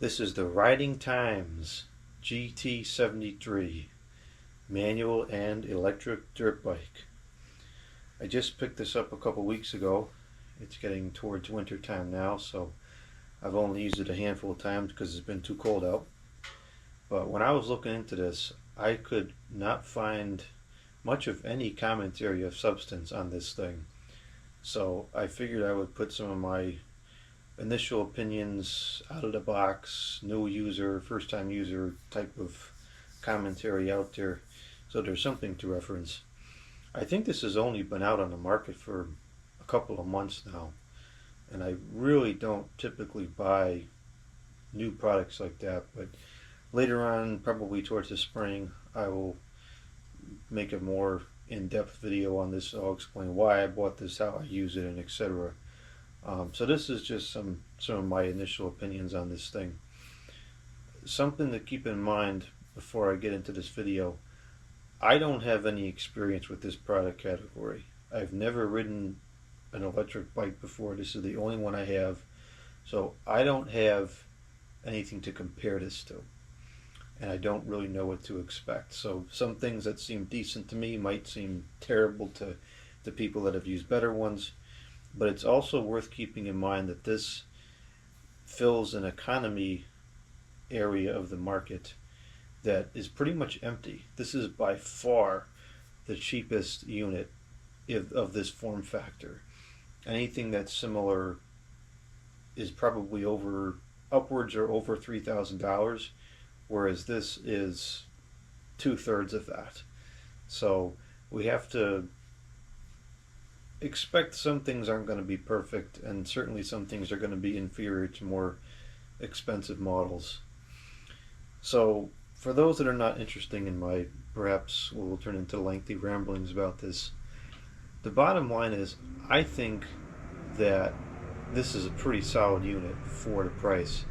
This is the Riding'times GT73 manual and electric dirt bike. I just picked this up a couple weeks ago. It's getting towards winter time now, so I've only used it a handful of times because it's been too cold out. But when I was looking into this, I could not find much of any commentary of substance on this thing. So I figured I would put some of my initial opinions out of the box, new user, first time user type of commentary out there, so there's something to reference. I think this has only been out on the market for a couple of months now, and I really don't typically buy new products like that, but later on, probably towards the spring, I will make a more in-depth video on this. I'll explain why I bought this, how I use it, and etc. So this is just some of my initial opinions on this thing. Something to keep in mind before I get into this video: I don't have any experience with this product category. I've never ridden an electric bike before. This is the only one I have, so I don't have anything to compare this to, and I don't really know what to expect. So some things that seem decent to me might seem terrible to the people that have used better ones. But it's also worth keeping in mind that this fills an economy area of the market that is pretty much empty. This is by far the cheapest unit of this form factor. Anything that's similar is probably upwards or over $3,000, whereas this is 2/3 of that. So we have to expect some things aren't going to be perfect, and certainly some things are going to be inferior to more expensive models. So for those that are not interested in my perhaps will turn into lengthy ramblings about this, the bottom line is I think that this is a pretty solid unit for the price.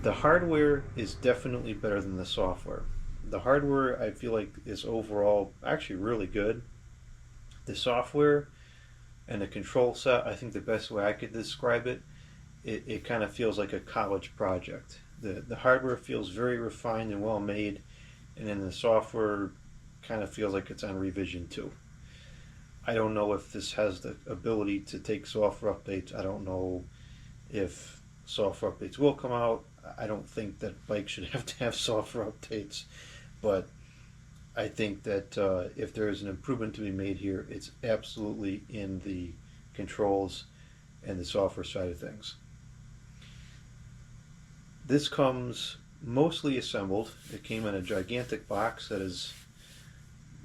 The hardware is definitely better than the software. The hardware I feel like is overall actually really good. The software and the control set, I think the best way I could describe it, it kind of feels like a college project. The hardware feels very refined and well made, and then the software kind of feels like it's on revision 2. I don't know if this has the ability to take software updates. I don't know if software updates will come out. I don't think that bikes should have to have software updates, but I think that if there is an improvement to be made here, it's absolutely in the controls and the software side of things. This comes mostly assembled. It came in a gigantic box that is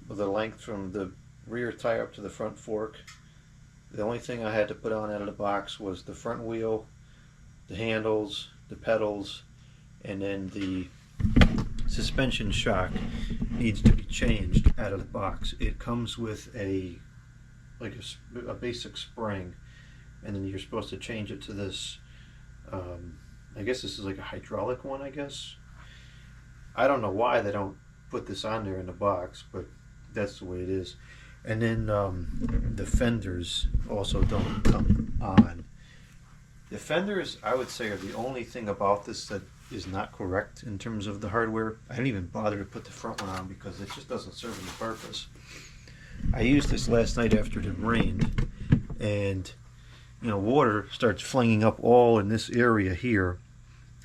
the length from the rear tire up to the front fork. The only thing I had to put on out of the box was the front wheel, the handles, the pedals, and then the suspension shock needs to be changed out of the box. It comes with a basic spring, and then you're supposed to change it to this I guess this is like a hydraulic one, I guess. I don't know why they don't put this on there in the box, but that's the way it is. And then the fenders also don't come on. The fenders, I would say, are the only thing about this that is not correct in terms of the hardware. I didn't even bother to put the front one on because it just doesn't serve any purpose. I used this last night after it rained, and water starts flinging up all in this area here,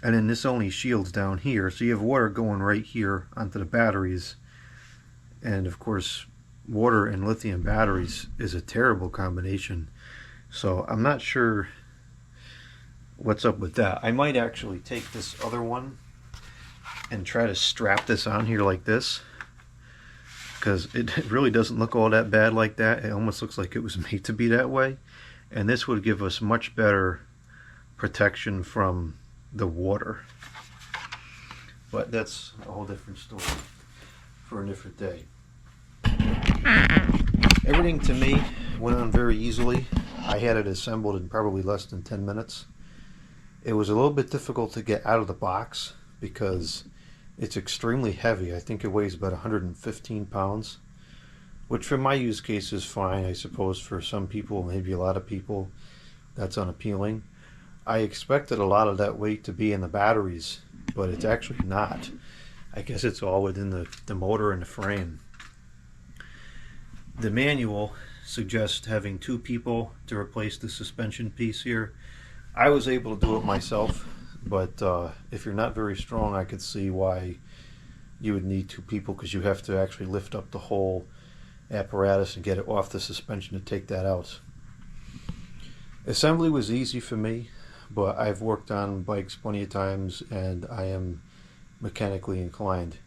and then this only shields down here, so you have water going right here onto the batteries. And of course, water and lithium batteries is a terrible combination, so I'm not sure what's up with that. I might actually take this other one and try to strap this on here like this, because it really doesn't look all that bad like that. It almost looks like it was made to be that way, and this would give us much better protection from the water. But that's a whole different story for a different day. Everything to me went on very easily. I had it assembled in probably less than 10 minutes. It was a little bit difficult to get out of the box because it's extremely heavy. I think it weighs about 115 pounds, which for my use case is fine. I suppose for some people, maybe a lot of people, that's unappealing. I expected a lot of that weight to be in the batteries, but it's actually not. I guess it's all within the motor and the frame. The manual suggests having 2 people to replace the suspension piece here. I was able to do it myself, but if you're not very strong, I could see why you would need 2 people, because you have to actually lift up the whole apparatus and get it off the suspension to take that out. Assembly was easy for me, but I've worked on bikes plenty of times and I am mechanically inclined.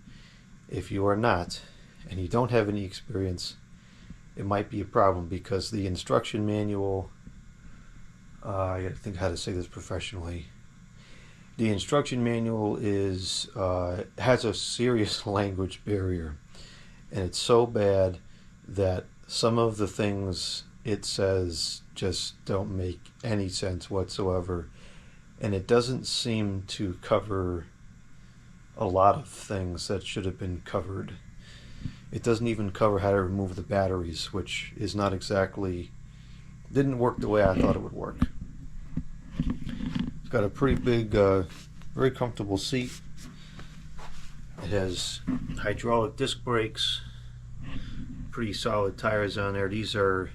If you are not and you don't have any experience, it might be a problem, because the instruction manual, I gotta think how to say this professionally. The instruction manual is has a serious language barrier, and it's so bad that some of the things it says just don't make any sense whatsoever, and it doesn't seem to cover a lot of things that should have been covered. It doesn't even cover how to remove the batteries, which is not exactly, didn't work the way I thought it would work. It's got a pretty big, very comfortable seat. It has hydraulic disc brakes, pretty solid tires on there. These are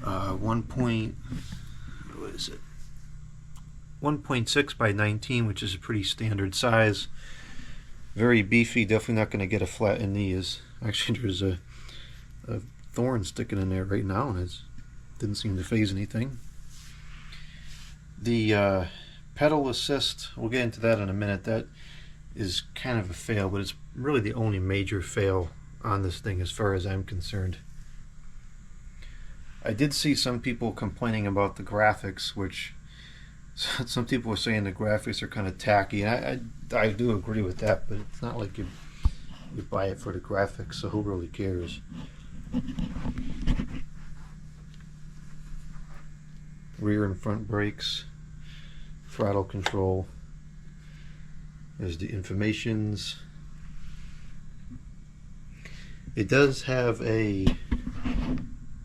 1.6 by 19, which is a pretty standard size. Very beefy, definitely not going to get a flat in these. Actually, there's a thorn sticking in there right now, and it didn't seem to phase anything. The pedal assist, we'll get into that in a minute. That is kind of a fail, but it's really the only major fail on this thing as far as I'm concerned. I did see some people complaining about the graphics, which some people were saying the graphics are kind of tacky, and I do agree with that, but it's not like you buy it for the graphics, so who really cares? Rear and front brakes, throttle control. There's the informations. It does have a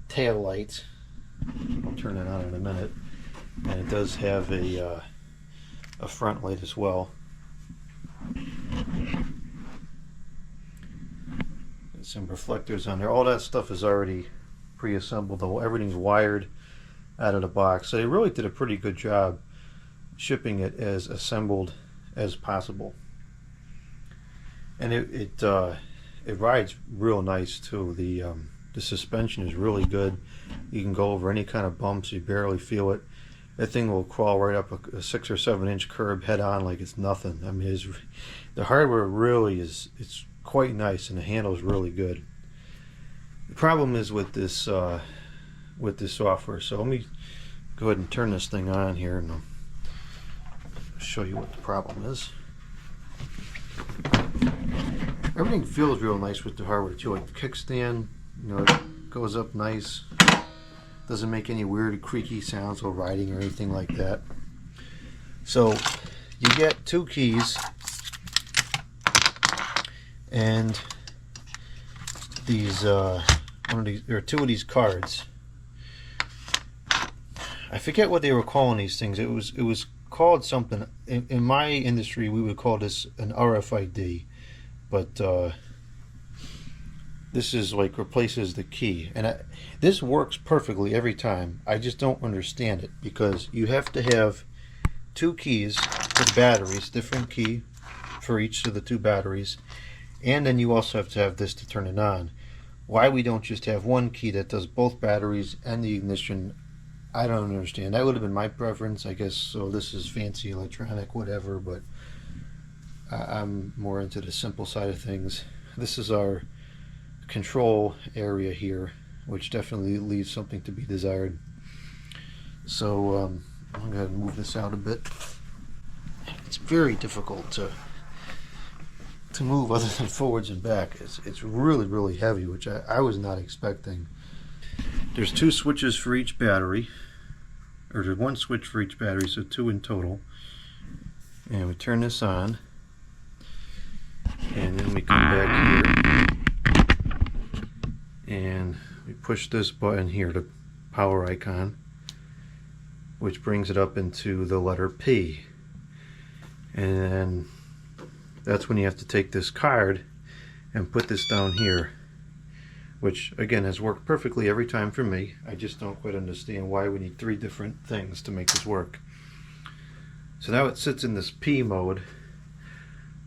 tail light. I'll turn it on in a minute. And it does have a front light as well. There's some reflectors on there. All that stuff is already pre-assembled, though. Everything's wired out of the box. So they really did a pretty good job shipping it as assembled as possible. And it rides real nice too. The suspension is really good. You can go over any kind of bumps, you barely feel it. That thing will crawl right up a 6 or 7 inch curb head on like it's nothing. I mean, the hardware really is, it's quite nice, and the handle is really good. The problem is with this software. So let me go ahead and turn this thing on here, and I'll show you what the problem is. Everything feels real nice with the hardware too. Like the kickstand, you know, it goes up nice. Doesn't make any weird creaky sounds while riding or anything like that. So you get 2 keys and these there are 2 of these cards. I forget what they were calling these things. It was called something. In my industry, we would call this an RFID, but this is like replaces the key, and this works perfectly every time. I just don't understand it, because you have to have 2 keys for batteries, different key for each of the 2 batteries, and then you also have to have this to turn it on. Why we don't just have 1 key that does both batteries and the ignition, I don't understand. That would have been my preference, I guess. So this is fancy electronic, whatever, but I'm more into the simple side of things. This is our control area here, which definitely leaves something to be desired. So I'm going to move this out a bit. It's very difficult to move other than forwards and back. It's really heavy, which I was not expecting. There's 2 switches for each battery, or there's 1 switch for each battery, so 2 in total. And we turn this on, and then we come back here and we push this button here, the power icon, which brings it up into the letter P. And that's when you have to take this card and put this down here, which again has worked perfectly every time for me. I just don't quite understand why we need 3 different things to make this work. So now it sits in this P mode.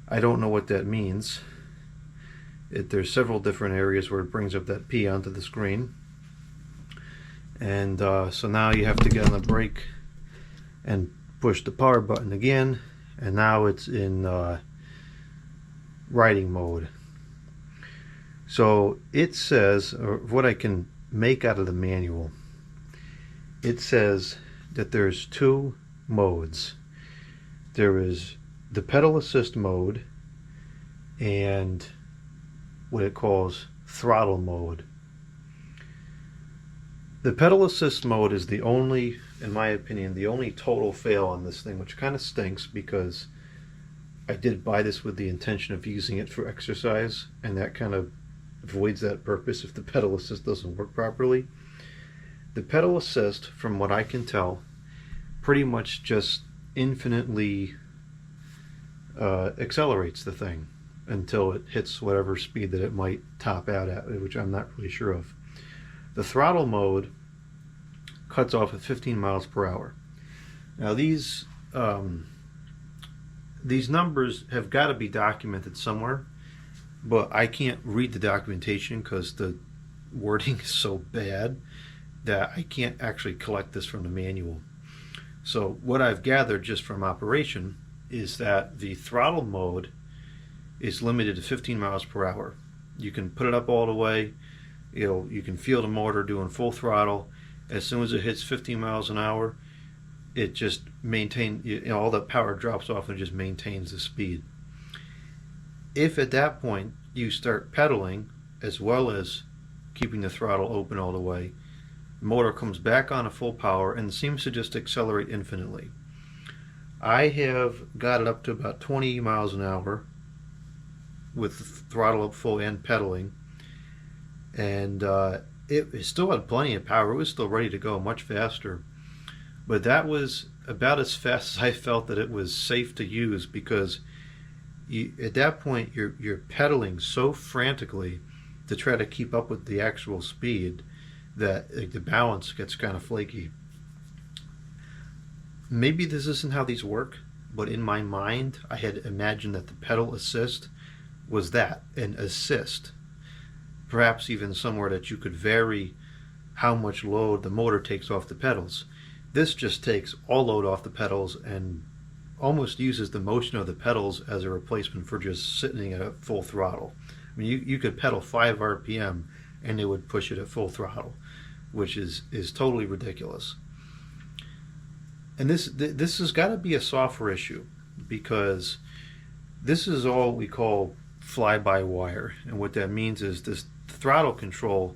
I don't know what that means. There's several different areas where it brings up that P onto the screen. And so now you have to get on the brake and push the power button again, and now it's in riding mode. So it says, or what I can make out of the manual, it says that there's 2 modes. There is the pedal assist mode and what it calls throttle mode. The pedal assist mode is the only, in my opinion, the only total fail on this thing, which kind of stinks because I did buy this with the intention of using it for exercise, and that kind of voids that purpose if the pedal assist doesn't work properly. The pedal assist, from what I can tell, pretty much just infinitely accelerates the thing until it hits whatever speed that it might top out at, which I'm not really sure of. The throttle mode cuts off at 15 miles per hour. Now these numbers have got to be documented somewhere, but I can't read the documentation because the wording is so bad that I can't actually collect this from the manual. So what I've gathered just from operation is that the throttle mode is limited to 15 miles per hour. You can put it up all the way, you can feel the motor doing full throttle. As soon as it hits 15 miles an hour, it just maintains, all that power drops off and it just maintains the speed. If at that point you start pedaling as well as keeping the throttle open all the way, the motor comes back on a full power and seems to just accelerate infinitely. I have got it up to about 20 miles an hour with the throttle up full and pedaling, and it still had plenty of power. It was still ready to go much faster, but that was about as fast as I felt that it was safe to use, because at that point you're pedaling so frantically to try to keep up with the actual speed that the balance gets kind of flaky. Maybe this isn't how these work, but in my mind I had imagined that the pedal assist was that, an assist, perhaps even somewhere that you could vary how much load the motor takes off the pedals. This just takes all load off the pedals and almost uses the motion of the pedals as a replacement for just sitting at full throttle. I mean, you could pedal 5 RPM and it would push it at full throttle, which is totally ridiculous. And this has got to be a software issue, because this is all we call fly-by-wire, and what that means is this throttle control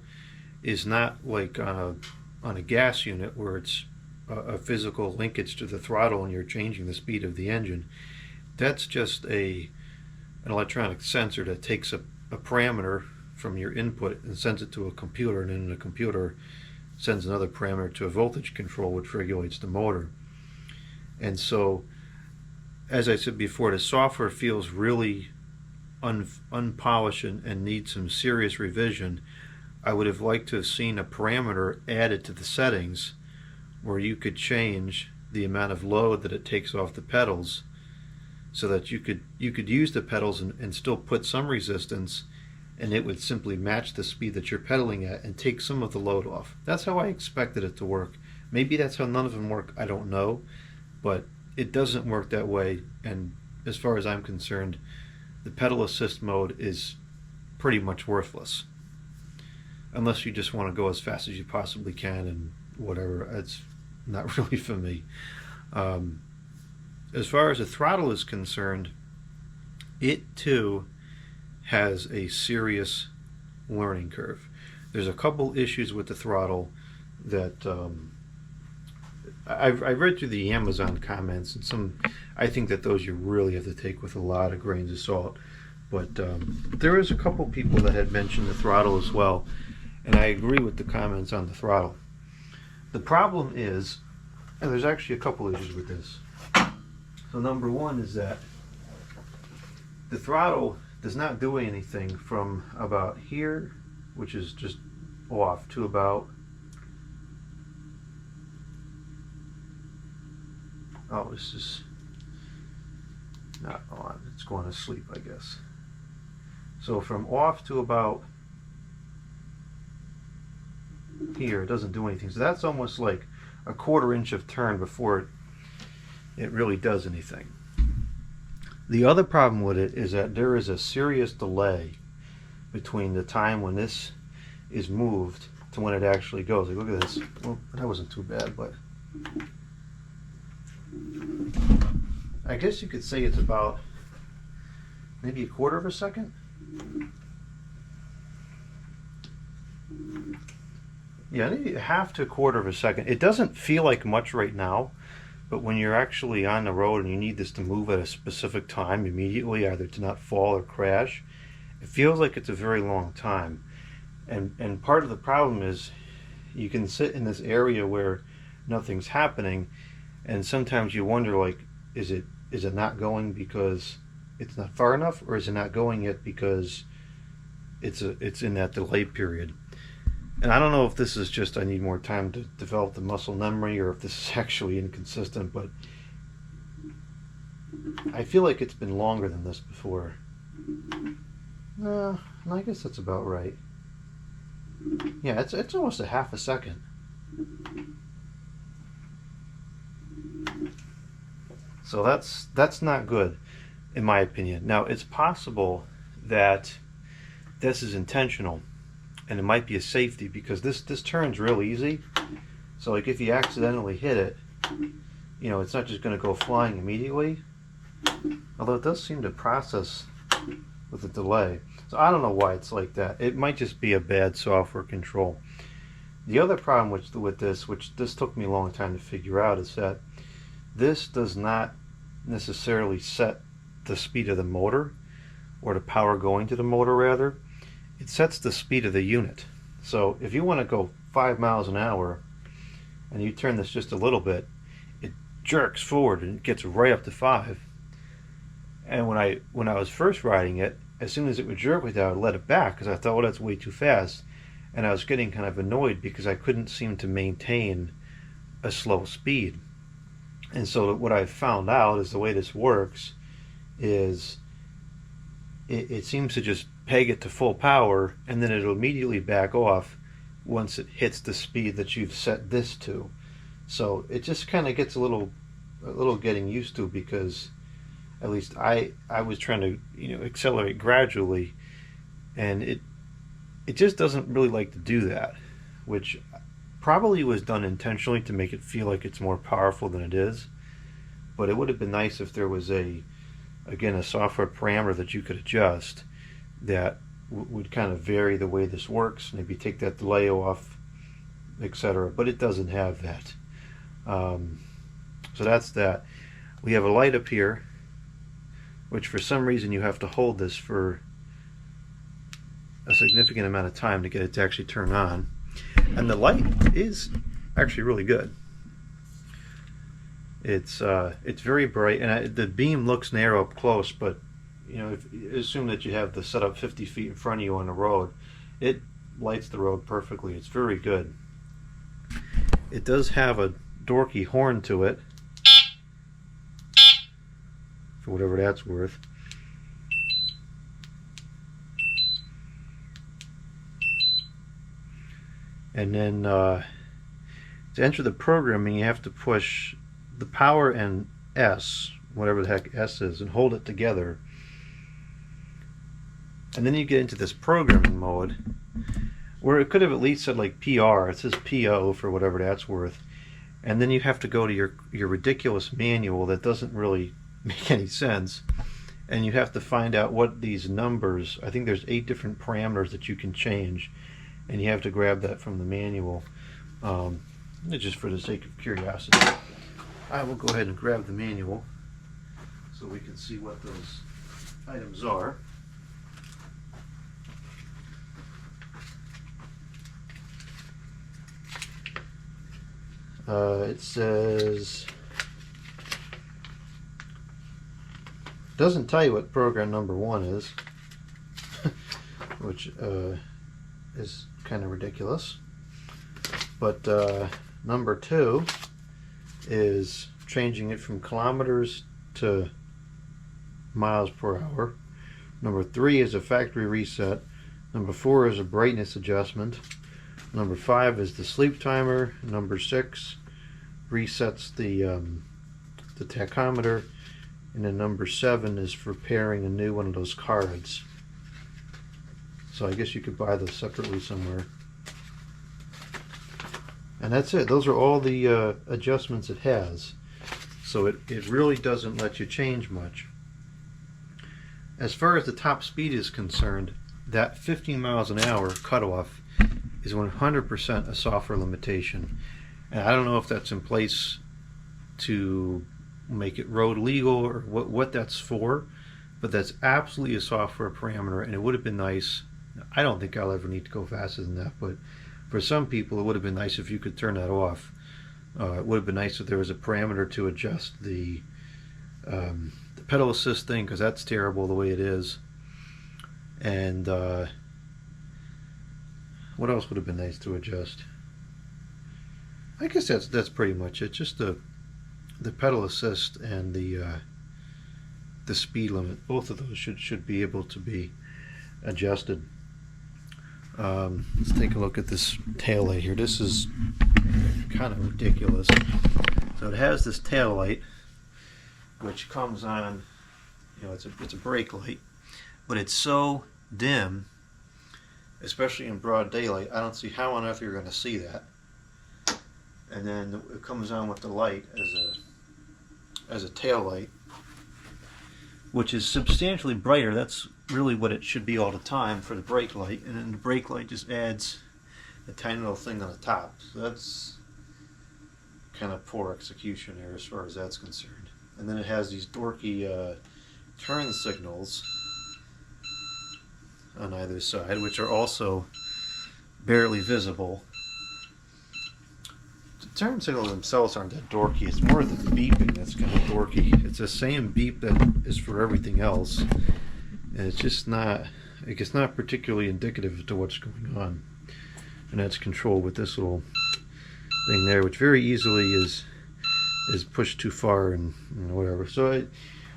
is not like on a gas unit where it's a physical linkage to the throttle and you're changing the speed of the engine. That's just an electronic sensor that takes a parameter from your input and sends it to a computer, and then the computer sends another parameter to a voltage control, which regulates the motor. And so, as I said before, the software feels really unpolished and needs some serious revision. I would have liked to have seen a parameter added to the settings where you could change the amount of load that it takes off the pedals, so that you could use the pedals and still put some resistance, and it would simply match the speed that you're pedaling at and take some of the load off. That's how I expected it to work. Maybe that's how none of them work, I don't know, but it doesn't work that way. And as far as I'm concerned, the pedal assist mode is pretty much worthless, unless you just want to go as fast as you possibly can and whatever. It's not really for me. As far as the throttle is concerned, it too has a serious learning curve. There's a couple issues with the throttle that I've read through the Amazon comments, and I think that those you really have to take with a lot of grains of salt. But there is a couple people that had mentioned the throttle as well, and I agree with the comments on the throttle. The problem is And there's actually a couple issues with this. So number one is that the throttle does not do anything from about here, which is just off, to about, oh, this is not on, it's going to sleep, I guess. So from off to about here, it doesn't do anything. So that's almost like a 1/4 inch of turn before it really does anything. The other problem with it is that there is a serious delay between the time when this is moved to when it actually goes. Like, look at this. Well, that wasn't too bad, but I guess you could say it's about maybe a 1/4 of a second. Yeah, maybe 1/2 to a 1/4 of a second. It doesn't feel like much right now, but when you're actually on the road and you need this to move at a specific time immediately, either to not fall or crash, it feels like it's a very long time. And part of the problem is you can sit in this area where nothing's happening, and sometimes you wonder, like, is it not going because it's not far enough, or is it not going yet because it's in that delay period? And I don't know if this is just I need more time to develop the muscle memory, or if this is actually inconsistent, but I feel like it's been longer than this before. No, I guess that's about right. Yeah, it's almost a 1/2 a second. So that's not good, in my opinion. Now, it's possible that this is intentional, and it might be a safety, because this turns real easy. So like if you accidentally hit it, you know, it's not just going to go flying immediately, although it does seem to process with a delay. So I don't know why it's like that. It might just be a bad software control. The other problem with this, which this took me a long time to figure out, is that this does not necessarily set the speed of the motor, or the power going to the motor rather. It sets the speed of the unit. So if you want to go 5 miles an hour and you turn this just a little bit, it jerks forward and it gets right up to 5. And when I was first riding it, as soon as it would jerk like that, I would let it back because I thought, oh, that's way too fast. And I was getting kind of annoyed because I couldn't seem to maintain a slow speed. And so what I found out is the way this works is it seems to just peg it to full power, and then it'll immediately back off once it hits the speed that you've set this to. So it just kind of gets a little getting used to, because at least I was trying to, you know, accelerate gradually, and it just doesn't really like to do that, which probably was done intentionally to make it feel like it's more powerful than it is. But it would have been nice if there was a software parameter that you could adjust that would kind of vary the way this works, maybe take that delay off, etc. But it doesn't have that. So that's that. We have a light up here, which for some reason you have to hold this for a significant amount of time to get it to actually turn on. And the light is actually really good. It's very bright, and the beam looks narrow up close, but you know, if you assume that you have the setup 50 feet in front of you on the road, it lights the road perfectly. It's very good. It does have a dorky horn to it, for whatever that's worth. And then to enter the programming, you have to push the power and S, whatever the heck S is, and hold it together. And then you get into this programming mode, where it could have at least said like PR. It says PO for whatever that's worth. And then you have to go to your ridiculous manual that doesn't really make any sense, and you have to find out what these numbers, I think there's 8 different parameters that you can change, and you have to grab that from the manual. Just for the sake of curiosity, I will go ahead and grab the manual so we can see what those items are. It says, doesn't tell you what program number 1 is, which is kind of ridiculous. But number 2 is changing it from kilometers to miles per hour. Number 3 is a factory reset. Number 4 is a brightness adjustment. Number 5 is the sleep timer. Number 6 resets the tachometer. And then number 7 is for pairing a new one of those cards. So I guess you could buy those separately somewhere. And that's it. Those are all the adjustments it has. So it really doesn't let you change much. As far as the top speed is concerned, that 15 miles an hour cutoff is 100% a software limitation. And I don't know if that's in place to make it road legal or what that's for, but that's absolutely a software parameter, and it would have been nice. I don't think I'll ever need to go faster than that, but for some people it would have been nice if you could turn that off. It would have been nice if there was a parameter to adjust the pedal assist thing, because that's terrible the way it is. And what else would have been nice to adjust? I guess that's pretty much it. Just the pedal assist and the speed limit. Both of those should be able to be adjusted. Let's take a look at this tail light here. This is kind of ridiculous. So it has this tail light, which comes on, you know, it's a brake light, but it's so dim, especially in broad daylight. I don't see how on earth you're going to see that. And then it comes on with the light as a tail light, which is substantially brighter. That's really what it should be all the time for the brake light. And then the brake light just adds a tiny little thing on the top. So that's kind of poor execution there as far as that's concerned. And then it has these dorky turn signals on either side, which are also barely visible. The turn signals themselves aren't that dorky. It's more the beeping that's kind of dorky. It's the same beep that is for everything else, and it's just not. It's not particularly indicative to what's going on. And that's controlled with this little thing there, which very easily is pushed too far and whatever. So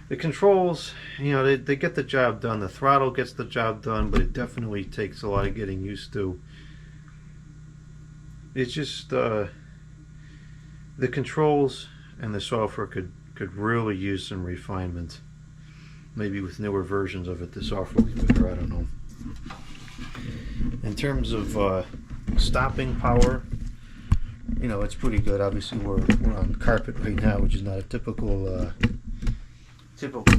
the controls, you know, they get the job done. The throttle gets the job done, but it definitely takes a lot of getting used to. It's just the controls and the software could really use some refinement. Maybe with newer versions of it, the software will be better. I don't know. In terms of stopping power, you know, it's pretty good. Obviously, we're on carpet right now, which is not a typical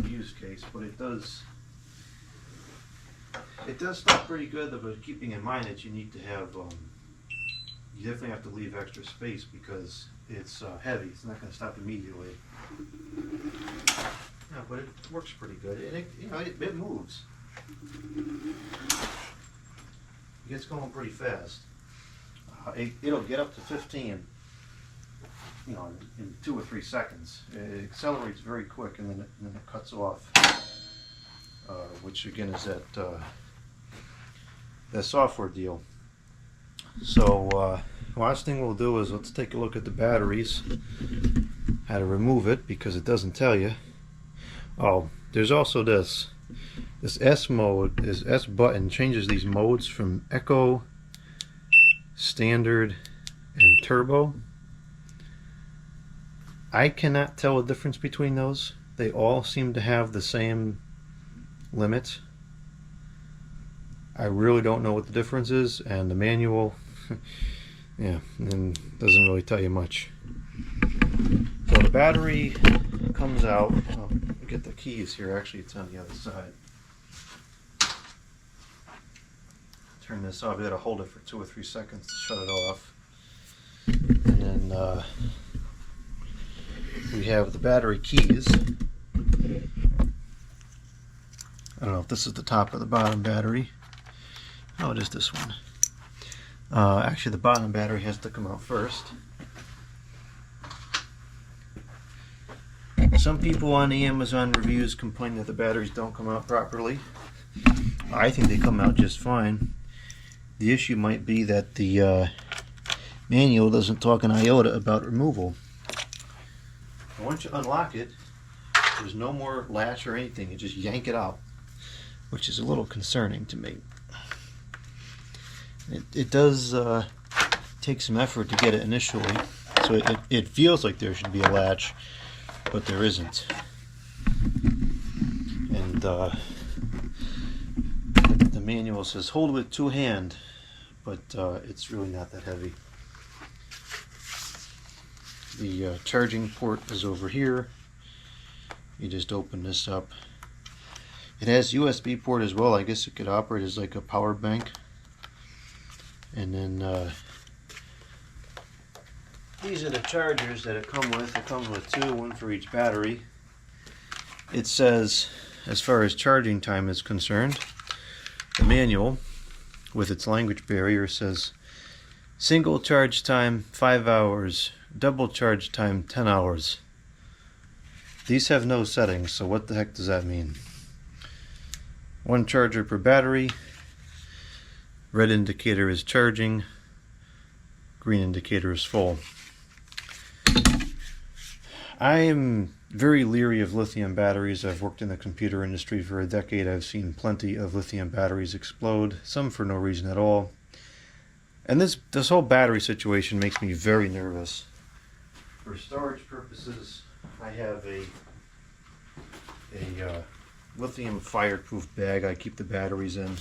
use case, but it does stop pretty good. But keeping in mind that you need to have, you definitely have to leave extra space because it's heavy. It's not going to stop immediately. Yeah, but it works pretty good. And it moves. It gets going pretty fast. It'll get up to 15, you know, in 2 or 3 seconds. It accelerates very quick, and then it cuts off, which again is that software deal. So last thing we'll do is let's take a look at the batteries, how to remove it, because it doesn't tell you. Oh, there's also this S mode. This S button changes these modes from Eco, Standard, and Turbo. I cannot tell the difference between those. They all seem to have the same limits. I really don't know what the difference is, and the manual, yeah, and doesn't really tell you much. So the battery comes out. Oh, get the keys here. Actually, it's on the other side. Turn this off. You got to hold it for 2 or 3 seconds to shut it off. And then we have the battery keys. I don't know if this is the top or the bottom battery. Oh, it is this one. Actually, the bottom battery has to come out first. Some people on the Amazon reviews complain that the batteries don't come out properly. I think they come out just fine. The issue might be that the manual doesn't talk an iota about removal. Once you unlock it, there's no more latch or anything. You just yank it out, which is a little concerning to me. It does take some effort to get it initially, so it feels like there should be a latch, but there isn't. And the manual says hold with two hands, but it's really not that heavy. The charging port is over here. You just open this up. It has USB port as well. I guess it could operate as like a power bank. And then these are the chargers that it comes with. It comes with two, one for each battery. It says, as far as charging time is concerned, the manual with its language barrier says single charge time 5 hours, double charge time 10 hours. These have no settings, so what the heck does that mean? One charger per battery. Red indicator is charging, green indicator is full. I am very leery of lithium batteries. I've worked in the computer industry for a decade. I've seen plenty of lithium batteries explode, some for no reason at all. And this whole battery situation makes me very nervous. For storage purposes, I have a lithium fireproof bag I keep the batteries in.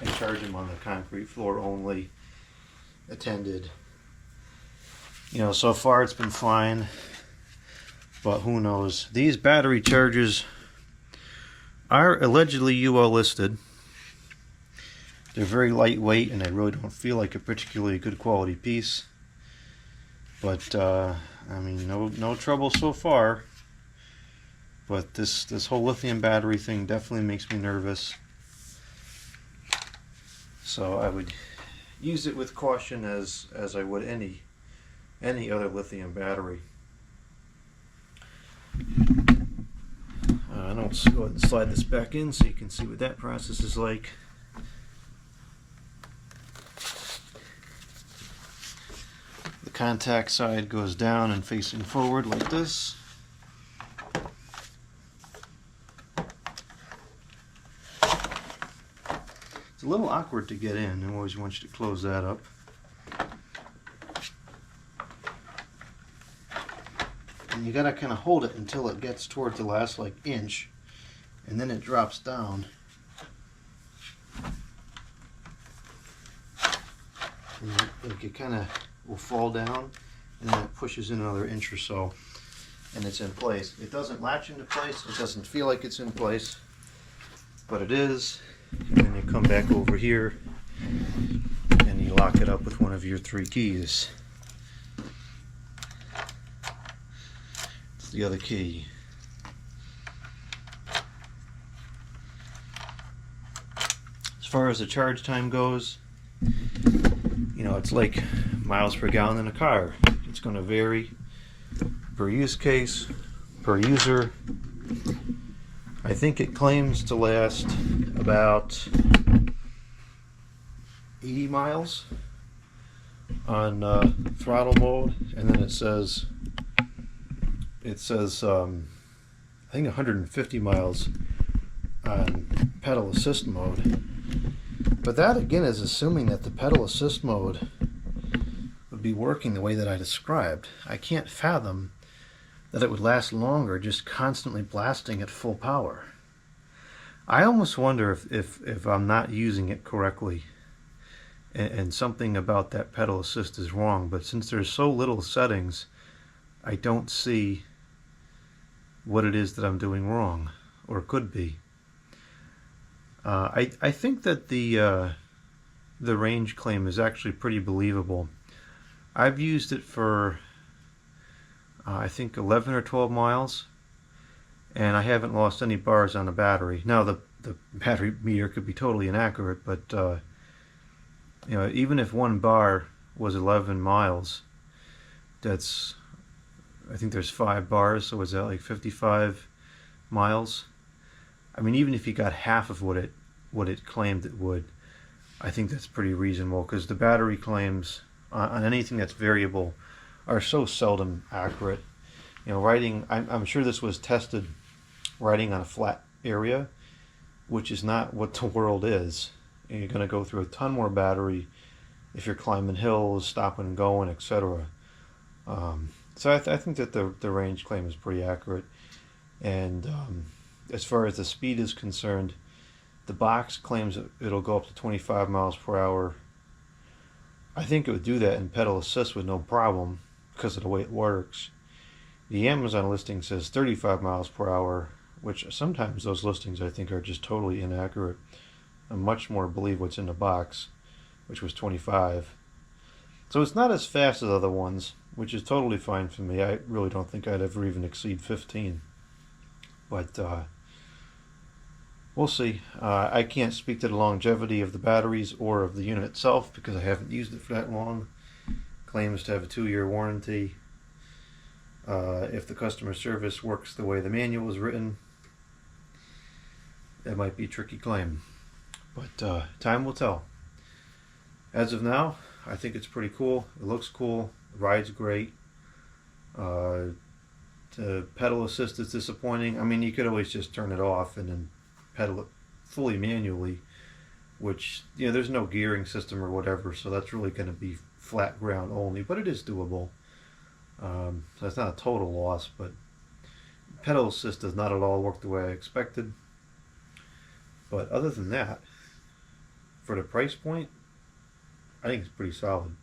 I charge them on the concrete floor only, attended. You know, so far it's been fine, but who knows. These battery chargers are allegedly UL listed. They're very lightweight and they really don't feel like a particularly good quality piece. But, I mean, no trouble so far. But this whole lithium battery thing definitely makes me nervous. So I would use it with caution as I would any other lithium battery. I'll go ahead and slide this back in so you can see what that process is like. The contact side goes down and facing forward like this. It's a little awkward to get in. I always want you to close that up. And you gotta kind of hold it until it gets towards the last like inch, and then it drops down. And it kind of will fall down, and then it pushes in another inch or so, and it's in place. It doesn't latch into place. It doesn't feel like it's in place, but it is. And then you come back over here and you lock it up with one of your 3 keys. It's the other key. As far as the charge time goes, you know, it's like miles per gallon in a car. It's going to vary per use case, per user. I think it claims to last about 80 miles on throttle mode, and then it says I think 150 miles on pedal assist mode. But that again is assuming that the pedal assist mode would be working the way that I described. I can't fathom that it would last longer just constantly blasting at full power. I almost wonder if I'm not using it correctly and something about that pedal assist is wrong, but since there's so little settings, I don't see what it is that I'm doing wrong, or could be. I think that the range claim is actually pretty believable. I've used it for I think 11 or 12 miles, and I haven't lost any bars on the battery. Now the battery meter could be totally inaccurate, but you know, even if 1 bar was 11 miles, that's I think there's 5 bars, so is that like 55 miles? I mean, even if you got half of what it claimed it would, I think that's pretty reasonable, because the battery claims on anything that's variable are so seldom accurate. You know, I'm sure this was tested riding on a flat area, which is not what the world is. And you're going to go through a ton more battery if you're climbing hills, stopping and going, etc. So I think that the range claim is pretty accurate. And as far as the speed is concerned, the box claims it'll go up to 25 miles per hour. I think it would do that in pedal assist with no problem because of the way it works. The Amazon listing says 35 miles per hour, which sometimes those listings I think are just totally inaccurate. I much more believe what's in the box, which was 25. So it's not as fast as other ones, which is totally fine for me. I really don't think I'd ever even exceed 15. But we'll see. I can't speak to the longevity of the batteries or of the unit itself because I haven't used it for that long. Claims to have a 2-year warranty. If the customer service works the way the manual is written, that might be a tricky claim. But time will tell. As of now, I think it's pretty cool. It looks cool. It rides great. The pedal assist is disappointing. I mean, you could always just turn it off and then pedal it fully manually, which, you know, there's no gearing system or whatever, so that's really going to be flat ground only, but it is doable. So it's not a total loss, but pedal assist does not at all work the way I expected. But other than that, for the price point, I think it's pretty solid.